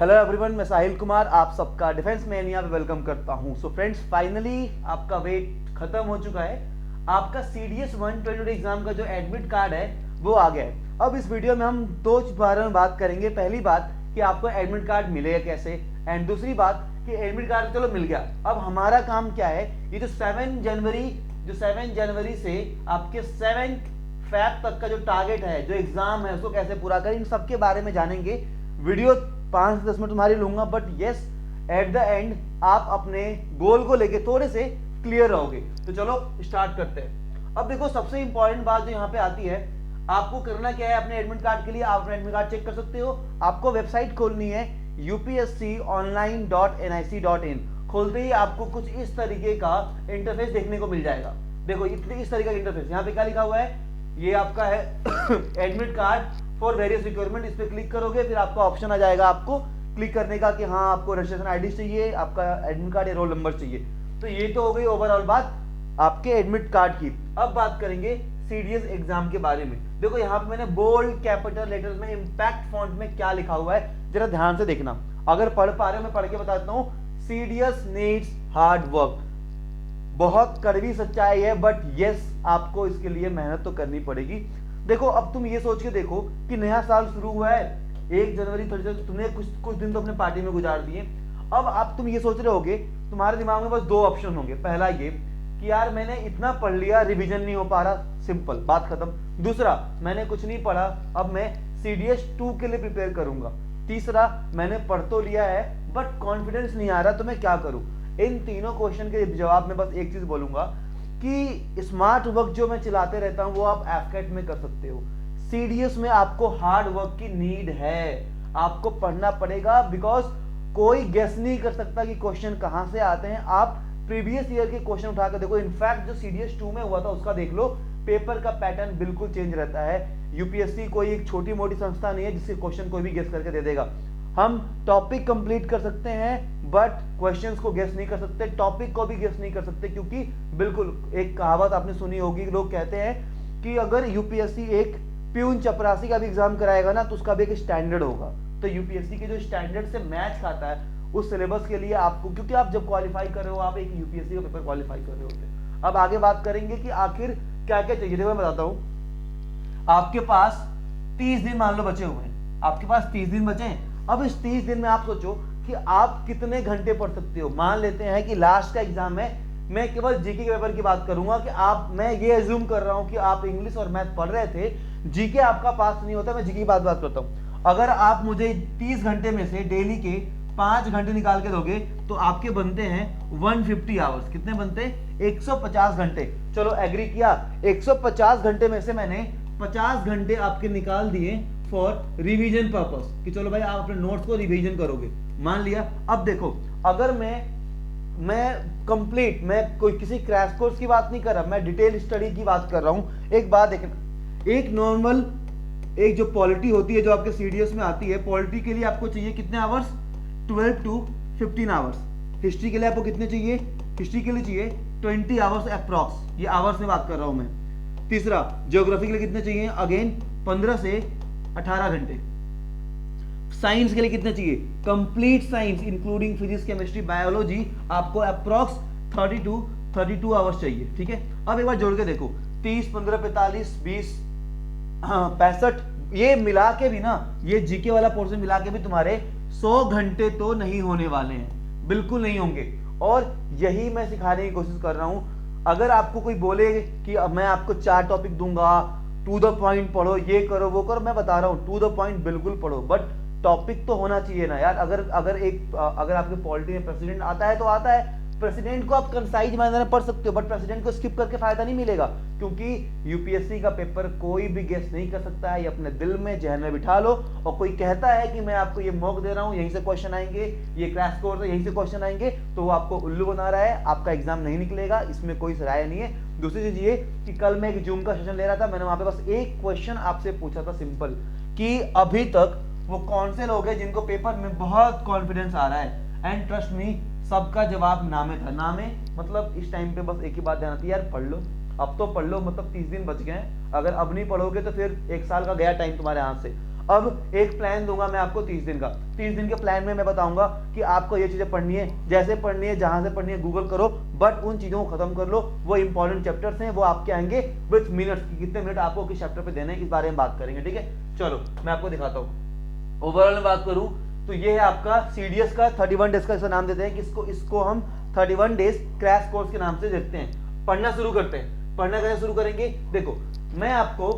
Hello everyone, मैं साहिल कुमार आप सबका डिफेंस मैनिया पे वेलकम करता हूं। सो फ्रेंड्स, फाइनली आपका वेट खत्म हो चुका है। आपका CDS 120 एग्जाम का जो एडमिट कार्ड है वो आ गया है। अब इस वीडियो में हम दो बारे में बात करेंगे। पहली बात कि आपको एडमिट कार्ड मिलेगा कैसे, एंड दूसरी बात कि एडमिट कार्ड चलो मिल गया, अब हमारा काम क्या है। ये जो 7 जनवरी से आपके 7 फैब तक का जो टारगेट है, जो एग्जाम है, उसको कैसे पूरा करें, इन सबके बारे में जानेंगे। वीडियो 5 से 10 मिनट तुम्हारी लूंगा, but yes, at the end आप अपने गोल को लेके थोड़े से क्लियर रहोगे। तो चलो स्टार्ट करते हैं। अब देखो, सबसे इंपॉर्टेंट बात जो यहाँ पे आती है, आपको करना क्या है अपने एडमिट कार्ड के लिए। आप अपना एडमिट कार्ड चेक कर सकते हो। आपको वेबसाइट खोलनी है upsconline.nic.in। खोलते ही आपको कुछ इस तरीके का इंटरफेस देखने को मिल जाएगा। देखो इस तरीके का इंटरफेस, यहाँ पे क्या लिखा हुआ है, ये आपका है admit card for various requirement. इस पे क्लिक करोगे, फिर आपका ऑप्शन आ जाएगा आपको क्लिक करने का कि हाँ आपको रजिस्ट्रेशन आईडी चाहिए, आपका एडमिट कार्ड या रोल नंबर चाहिए। तो ये तो हो गई ओवरऑल बात आपके एडमिट कार्ड की। अब बात करेंगे CDS एग्जाम के बारे में। देखो यहाँ पे मैंने बोल्ड कैपिटल लेटर्स में इंपैक्ट फॉन्ट में क्या लिखा हुआ है, जरा ध्यान से देखना। अगर पढ़ पा रहे हो मैं पढ़ के बताता हूँ। CDS needs hard work. बहुत कड़वी सच्चाई है, बट यस आपको इसके लिए मेहनत तो करनी पड़ेगी। देखो अब तुम ये सोच के देखो कि नया साल शुरू हुआ है 1 जनवरी, तुमने कुछ दिन तो अपने पार्टी में गुजार दिए। अब तुम ये सोच रहे होगे, तुम्हारे दिमाग में बस दो ऑप्शन होंगे। पहला ये कि यार मैंने इतना पढ़ लिया, रिवीजन नहीं हो पा रहा, सिंपल बात खत्म। दूसरा, मैंने कुछ नहीं पढ़ा, अब मैं CDS 2 के लिए प्रिपेयर करूंगा। तीसरा, मैंने पढ़ तो लिया है बट कॉन्फिडेंस नहीं आ रहा, तो मैं क्या करूं। इन तीनों क्वेश्चन के जवाब में बस एक चीज बोलूंगा कि स्मार्ट वर्क जो मैं चलाते रहता हूं वो आप एफकेट में कर सकते हो। CDS में आपको हार्ड वर्क की नीड है, आपको पढ़ना पड़ेगा, बिकॉज कोई गेस नहीं कर सकता कि क्वेश्चन कहां से आते हैं। आप प्रीवियस ईयर के क्वेश्चन उठाकर देखो, इनफैक्ट जो CDS 2 में हुआ था उसका देख लो, पेपर का पैटर्न बिल्कुल चेंज रहता है। यूपीएससी कोई एक छोटी मोटी संस्था नहीं है जिसके क्वेश्चन कोई भी गेस करके दे देगा। हम टॉपिक कंप्लीट कर सकते हैं बट क्वेश्चंस को गेस नहीं कर सकते, टॉपिक को भी गेस नहीं कर सकते, क्योंकि बिल्कुल एक कहावत आपने सुनी होगी, लोग कहते हैं कि अगर यूपीएससी एक प्यून चपरासी का भी एग्जाम कराएगा ना तो उसका भी एक स्टैंडर्ड होगा। तो यूपीएससी के जो स्टैंडर्ड से मैच खाता है उस सिलेबस के लिए आपको, क्योंकि आप जब क्वालिफाई कर रहे हो आप एक यूपीएससी का पेपर क्वालिफाई कर रहे होते हैं। अब आगे बात करेंगे कि आखिर क्या क्या चाहिए। देखो मैं बताता हूं, आपके पास 30 दिन मान लो बचे हुए हैं, आपके पास 30 दिन बचे हैं। अब इस 30 दिन में आप सोचो कि आप कितने घंटे पढ़ सकते हो। मान लेते हैं कि लास्ट का एग्जाम है, मैं केवल जीके के पेपर की बात करूंगा कि मैं ये एज्यूम कर रहा हूं कि आप इंग्लिश और मैथ पढ़ रहे थे, जीके आपका पास नहीं होता, मैं जीके की बात करता हूं। अगर आप मुझे 30 घंटे में से डेली के 5 घंटे निकाल के दोगे तो आपके बनते हैं 150 आवर्स। कितने बनते हैं? 150 घंटे। चलो एग्री किया, 150 घंटे में से मैंने 50 घंटे आपके निकाल दिए फॉर रिवीजन पर्पस, कि चलो भाई आप अपने नोट्स को रिवीजन करोगे, मान लिया। अब देखो, अगर मैं कंप्लीट, मैं कोई किसी क्रैश कोर्स की बात नहीं कर रहा, मैं डिटेल स्टडी की बात कर रहा हूं। एक बात देखना, एक नॉर्मल एक जो पॉलिटी होती है जो आपके CDS में आती है, पॉलिटी के लिए आपको चाहिए कितने आवर्स? 12 to 15 hours. हिस्ट्री के लिए आपको कितने चाहिए? हिस्ट्री के लिए चाहिए 20 आवर्स अप्रॉक्स, ये आवर्स में बात कर रहा हूं मैं। तीसरा, ज्योग्राफी के लिए कितने चाहिए? अगेन 15 से 18 घंटे। साइंस के लिए कितने चाहिए? Complete science including physics, chemistry, biology, आपको अप्रॉक्स 32 आवर्स चाहिए। ठीक है, अब एक बार जोड़ के देखो, 30, 15, 45, 20, 65, ये मिला के भी ना, ये जीके वाला पोर्शन मिला के भी तुम्हारे 100 घंटे तो नहीं होने वाले हैं, बिल्कुल नहीं होंगे। और यही मैं सिखाने की कोशिश कर रहा हूं। अगर आपको कोई बोले कि अब मैं आपको 4 टॉपिक दूंगा, टू द पॉइंट पढ़ो, ये करो वो करो, मैं बता रहा हूं टू द पॉइंट बिल्कुल पढ़ो, बट टॉपिक तो होना चाहिए ना यार। अगर आपके पॉलिटी में प्रेसिडेंट आता है तो आता है, प्रेसिडेंट को आप कंसाइज मैनर में पढ़ सकते हो, बट प्रेसिडेंट को स्किप करके फायदा नहीं मिलेगा, क्योंकि यूपीएससी का पेपर कोई भी गेस नहीं कर सकता है। ये अपने दिल में, जहन में बिठा लो। और कोई कहता है कि मैं आपको ये मॉक दे रहा हूं, यहीं से क्वेश्चन आएंगे, ये क्रैश कोर्स है यहीं से क्वेश्चन आएंगे, तो वो आपको उल्लू बना रहा है, आपका एग्जाम नहीं निकलेगा, इसमें कोई राय नहीं है। दूसरी चीज ये कि कल मैं एक जूम का सेशन ले रहा था, मैंने वहां पे बस एक क्वेश्चन आपसे पूछा था सिंपल, कि अभी तक वो कौन से लोग हैं जिनको पेपर में बहुत कॉन्फिडेंस आ रहा है। एंड ट्रस्ट मी, सबका जवाब नामे था। नामे मतलब इस टाइम पे बस एक ही बात ध्यान आती है, यार पढ़ लो, अब तो पढ़ लो, मतलब 30 दिन बच गए हैं। अगर अब नहीं पढ़ोगे तो फिर 1 साल का गया टाइम तुम्हारे हाथ से। अब एक प्लान दूंगा मैं आपको 30 दिन का। 30 दिन के प्लान में मैं बताऊंगा कि आपको ये चीजें पढ़नी है, जैसे पढ़नी है, जहां से पढ़नी है गूगल करो, बट उन चीजों को खत्म कर लो। वो इंपॉर्टेंट चैप्टर्स हैं, वो आपके आएंगे विथ मिनट्स, कितने मिनट आपको किस चैप्टर पे देने हैं, इस बारे में बात करेंगे। ठीक है, चलो मैं आपको दिखाता हूँ। ओवरऑल में बात करूं तो ये है आपका सीडीएस का 31 डेज का इसका नाम देते हैं कि इसको हम 31 डेज क्रैश कोर्स के नाम से देखते हैं। पढ़ना शुरू करते हैं। पढ़ना कैसे शुरू करेंगे, देखो मैं आपको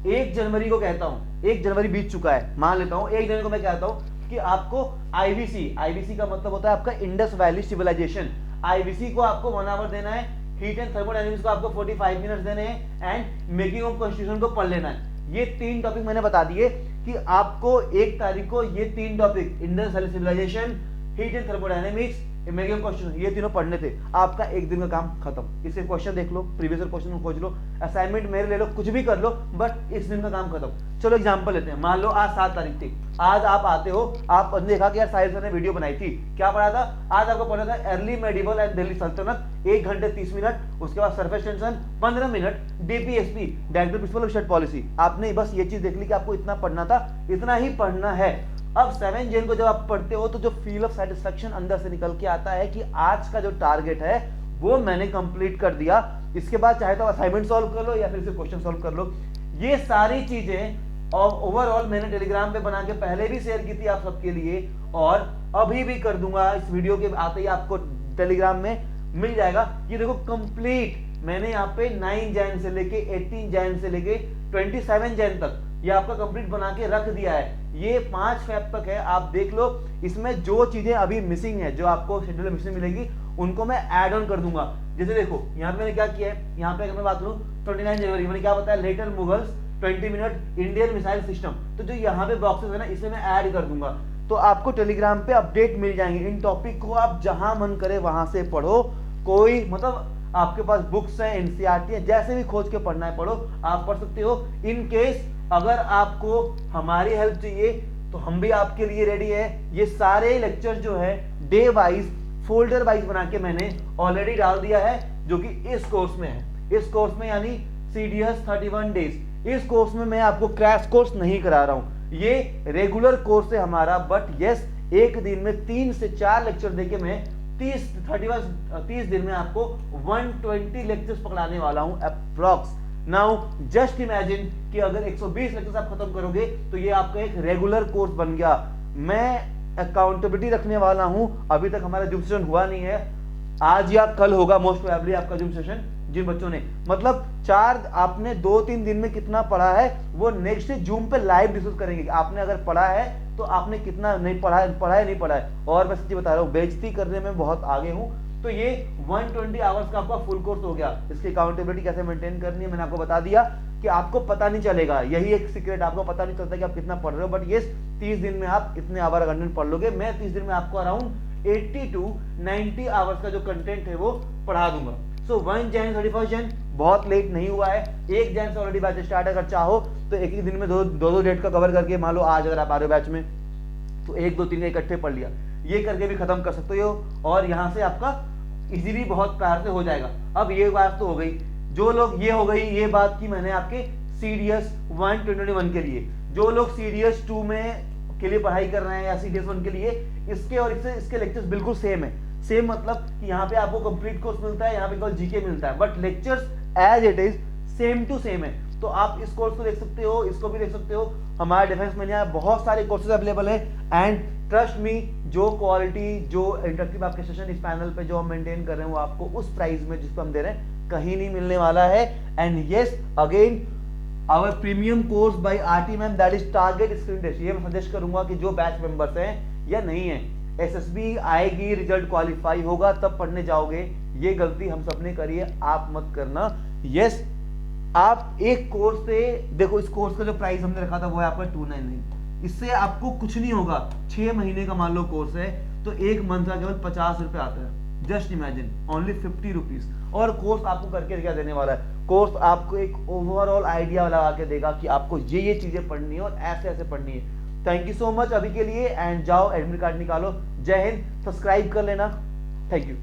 1 जनवरी को कहता हूं, 1 जनवरी बीत चुका है, मान लेता हूं 1 जनवरी को मैं कहता हूं कि आपको आईवीसी का मतलब होता है आपका इंडस वैली सिविलाइजेशन, आईवीसी को आपको 1 आवर देना है, हीट एंड थर्मोडायनेमिक्स को आपको 45 मिनट्स देने हैं, एंड मेकिंग ऑफ कॉन्स्टिट्यूशन को पढ़ लेना है। ये 3 टॉपिक मैंने बता दिए कि आपको 1 तारीख को ये 3 topic Indus valley civilisation, heat and thermodynamics, making of constitution, ये तीनों पढ़ने थे। आपका 1 दिन का काम खत्म। इससे क्वेश्चन देख लो, प्रीवियस क्वेश्चन खोज लो, असाइनमेंट मेरे ले लो, कुछ भी कर लो, बट इस दिन का काम खत्म। चलो एग्जांपल लेते हैं। मान लो आज 7 तारीख थी, आज आप आते हो, आपने देखा कि यार साहिल सर ने वीडियो बनाई थी, क्या पढ़ा था आज? आपको पढ़ा था अर्ली मेडिवल एंड दिल्ली सल्तनत, 1 घंटे 30 मिनट, उसके बाद surface tension 15 minute, DPSP director principle of state policy. आपने बस ये चीज देख ली कि आपको इतना पढ़ना था, इतना ही पढ़ना है। अब 7 जन को जब आप पढ़ते हो तो जो फील ऑफ सेटिस्फेक्शन अंदर से निकल के आता है कि आज का जो टारगेट है वो मैंने कंप्लीट कर दिया। इसके बाद चाहे तो असाइनमेंट सॉल्व कर लो या फिर सिर्फ क्वेश्चन सॉल्व कर लो। ये सारी चीजें और ओवरऑल मैंने टेलीग्राम पे बना के पहले भी शेयर की थी आप सबके लिए, और अभी भी कर दूंगा। इस वीडियो के आते ही आपको टेलीग्राम में मिल जाएगा। ये देखो कंप्लीट मैंने यहाँ पे 9 जैन से लेके 18 जैन से लेके 27 जैन तक ये आपका कंप्लीट बना के रख दिया है। ये 5 फेब तक है, आप देख लो। इसमें जो चीजें अभी मिसिंग है, जो आपको शेड्यूल में मिसिंग मिलेगी, उनको मैं ऐड ऑन कर दूंगा। जैसे देखो यहाँ पे मैंने क्या किया है, यहाँ पे अगर मैं बात करूँ 29 जनवरी मैंने क्या बताया, later Mughals 20 minute Indian missile system, तो जो यहाँ पे बॉक्सेस है ना, इसे मैं ऐड कर दूंगा। तो आपको टेलीग्राम पे अपडेट मिल जाएंगे। इन टॉपिक को आप जहां मन करे वहां से पढ़ो। कोई मतलब आपके पास बुक्स है, एनसीईआरटी है, जैसे भी खोज के पढ़ना है पढ़ो, आप पढ़ सकते हो। इन केस अगर आपको हमारी हेल्प चाहिए तो हम भी आपके लिए रेडी है। ये सारे लेक्चर जो है डे वाइज, फोल्डर वाइज बना के मैंने ऑलरेडी डाल दिया है, जो कि इस कोर्स में है। इस कोर्स में यानी सीडीएस 31 डेज, इस कोर्स में मैं आपको क्रैश कोर्स नहीं करा रहा हूं। ये रेगुलर कोर्स है हमारा, बट यस एक दिन में 3 से 4 लेक्चर देके मैं 30 दिन में आपको 120 लेक्चर्स पकड़ाने वाला हूं अप्रॉक्स। नाउ जस्ट इमेजिन कि अगर 120 लेक्चर्स आप खत्म करोगे तो ये आपका एक रेगुलर कोर्स बन गया। मैं अकाउंटेबिलिटी रखने वाला हूं। अभी तक हमारा जूम सेशन हुआ नहीं है, आज या कल होगा मोस्ट प्रोबेबली आपका जूम सेशन। जिन बच्चों ने मतलब 4 आपने 2-3 दिन में कितना पढ़ा है वो नेक्स्ट डे जूम पे लाइव डिस्कस करेंगे। आपने अगर पढ़ा है तो आपने कितना नहीं पढ़ा है नहीं पढ़ा है। और मैं सच्ची बता रहा हूँ, बेइज्जती करने में बहुत आगे हूँ। तो ये 120 आवर्स का आपका फुल कोर्स हो गया। इसकी अकाउंटेबिलिटी कैसे मेंटेन करनी है मैंने आपको बता दिया कि आपको पता नहीं चलेगा। यही एक सीक्रेट, आपको पता नहीं चलता कि आप कितना पढ़ रहे हो, बट ये 30 दिन में आप इतने आवर कंटेंट पढ़ लोगे। मैं 30 दिन में आपको अराउंड 80 to 90 आवर्स का जो कंटेंट है वो पढ़ा दूंगा। सो 1 जैन 31 जैन बहुत लेट नहीं हुआ है। 1 जैन से ऑलरेडी बैच स्टार्ट, अगर चाहो तो एक ही दिन में दो डेट का कवर करके, मान लो आज अगर आप आ रहे हो बैच में तो 1 2 3 इकट्ठे पढ़ लिया, ये करके भी खत्म कर सकते हो। और यहाँ से आपका इजीली बहुत प्यार से हो जाएगा। अब ये बात तो हो गई, जो लोग ये हो गई ये बात की मैंने आपके सीडीएस 1 2021 के लिए। जो लोग सीडीएस 2 में के लिए पढ़ाई कर रहे हैं या सीडीएस 1 के लिए, इसके और इसके लेक्चर्स बिल्कुल सेम है। सेम मतलब कि यहाँ पे आपको कंप्लीट कोर्स मिलता है, यहाँ पे केवल जीके मिलता है, but lectures as it is same to same है। तो आप इस कोर्स को देख सकते हो, इसको भी देख सकते हो। हमारे डिफेंस में यहाँ बहुत सारे कोर्सेज अवेलेबल है, एंड ट्रस्ट मी, जो क्वालिटी, जो इंटरेक्टिव आपके सेशन इस पैनल पे जो हम मेंटेन कर रहे हैं वो आपको उस प्राइस में जिस पर हम दे रहे हैं कहीं नहीं मिलने वाला है। And yes again our premium course by RT ma'am, that is target screen test. ये मैं सजेस्ट करूंगा कि जो बैच मेंबर्स हैं या नहीं है, एसएसबी आएगी, रिजल्ट क्वालिफाई होगा तब पढ़ने जाओगे। ये गलती हम सबने करी है, आप मत करना। यस आप एक कोर्स से देखो, इस कोर्स का जो प्राइस हमने रखा था वो है आपका 299। इससे आपको कुछ नहीं होगा। 6 महीने का मान लो कोर्स है तो एक मंथ का केवल 50 रुपए आता है। Just imagine, only 50 rupees. और कोर्स आपको करके क्या देने वाला है, कोर्स आपको एक ओवरऑल आइडिया लगा के देगा कि आपको ये चीजें पढ़नी है और ऐसे ऐसे पढ़नी है। थैंक यू सो मच अभी के लिए, एंड जाओ एडमिट कार्ड निकालो। जय हिंद, सब्सक्राइब कर लेना। Thank you.